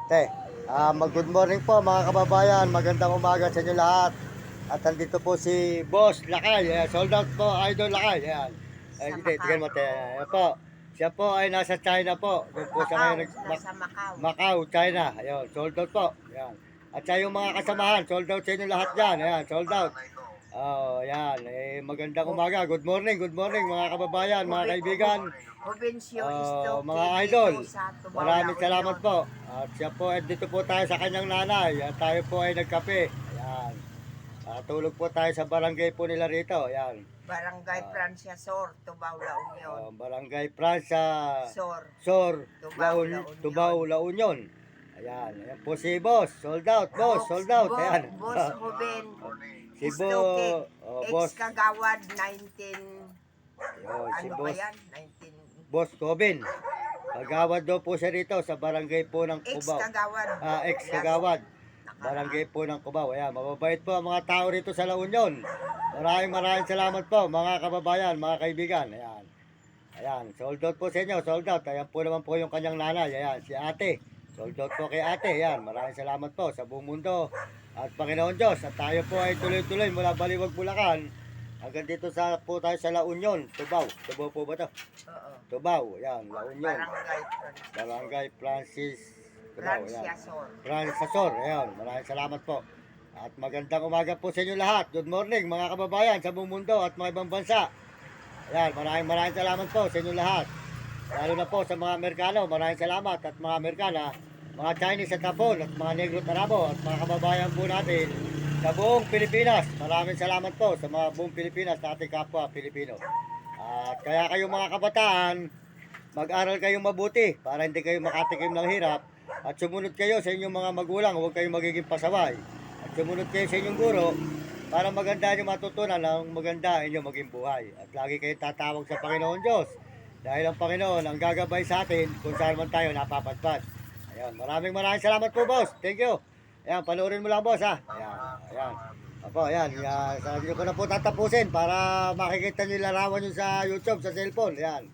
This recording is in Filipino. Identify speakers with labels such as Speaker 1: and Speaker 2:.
Speaker 1: Te, good morning po mga kababayan. Magandang umaga sa inyo lahat. At andito po si Boss Lakay. Sold out po, Idol Lakay. Ayan.
Speaker 2: Sa
Speaker 1: Tignan mo,
Speaker 2: Macau.
Speaker 1: te. Ayan po. Siya po ay nasa China po. Doon po siya
Speaker 2: Macau.
Speaker 1: ngayon.
Speaker 2: Nasa Macau.
Speaker 1: Macau, China. Ayan, sold out po. Ayan. At siya yung mga kasamahan. Sold out sa inyo lahat dyan. Ayan, sold out. Oh, yan. Magandang umaga. Good morning mga kababayan, mga kaibigan.
Speaker 2: Provinsyo Isto,
Speaker 1: Mga idol,
Speaker 2: sa Tubao,
Speaker 1: maraming
Speaker 2: La
Speaker 1: salamat
Speaker 2: Union.
Speaker 1: po. At siya po, dito po tayo sa kanyang nanay. At tayo po ay nagkape. Ayan. Tulog po tayo sa barangay po nila rito. Ayan.
Speaker 2: Barangay Francia Sor, Tubao, La Union.
Speaker 1: Barangay Francia
Speaker 2: Sor,
Speaker 1: Tubao, La Union. Ayan. Ayan po si Boss. Sold out, Boss. Sold out. Ayan.
Speaker 2: Boss Ruben.
Speaker 1: Si
Speaker 2: Istoke.
Speaker 1: Boss.
Speaker 2: Ex-Kagawad, 19...
Speaker 1: Si
Speaker 2: ano ba
Speaker 1: Boss.
Speaker 2: yan? 19...
Speaker 1: Boss Cobin. Kagawad daw po siya rito sa barangay po ng Cubao.
Speaker 2: Ex-Kagawad.
Speaker 1: Ex-Kagawad. Barangay po ng Cubao. Ayan, mababait po ang mga tao rito sa La Union. Maraming salamat po mga kababayan, mga kaibigan. Ayan. Ayan, sold out po sa inyo, sold out. Ayan po naman po yung kanyang nanay. Ayan, si ate. Sold out po kay ate. Ayan, maraming salamat po sa buong mundo. At Panginoon Diyos, at tayo po ay tuloy-tuloy mula Baliwag, Bulacan. Hanggang dito po tayo sa La Union, Tubao. Tubao po ba to?
Speaker 2: Oo.
Speaker 1: Tubao, yan, La Union.
Speaker 2: Barangay Francia.
Speaker 1: Barangay Francis Tubao, yan.
Speaker 2: Francia Sor.
Speaker 1: Francis Sor, ayan. Maraming salamat po. At magandang umaga po sa inyo lahat. Good morning mga kababayan sa buong mundo at mga ibang bansa. Ayan, maraming salamat po sa inyo lahat. Lalo na po sa mga Amerikano, maraming salamat. At mga Amerikana, mga Chinese at Hapon, at mga Negro at Arabo, at mga kababayan po natin sa buong Pilipinas. Maraming salamat po sa mga buong Pilipinas na ating kapwa Pilipino. At kaya kayong mga kabataan, mag-aral kayong mabuti para hindi kayo makatikim ng hirap. At sumunod kayo sa inyong mga magulang, huwag kayong magiging pasaway. At sumunod kayo sa inyong guro para maganda nyo matutunan ng maganda inyong maging buhay. At lagi kayong tatawag sa Panginoon Diyos. Dahil ang Panginoon ang gagabay sa atin kung saan man tayo napapadpad. Ayan, maraming salamat po, boss. Thank you. Ayan, panoorin mo lang, boss, ha. Ayan, ayan. Apo, ayan. Hindi ko na po tatapusin para makikita nyo larawan nyo sa YouTube, sa cellphone. Ayan.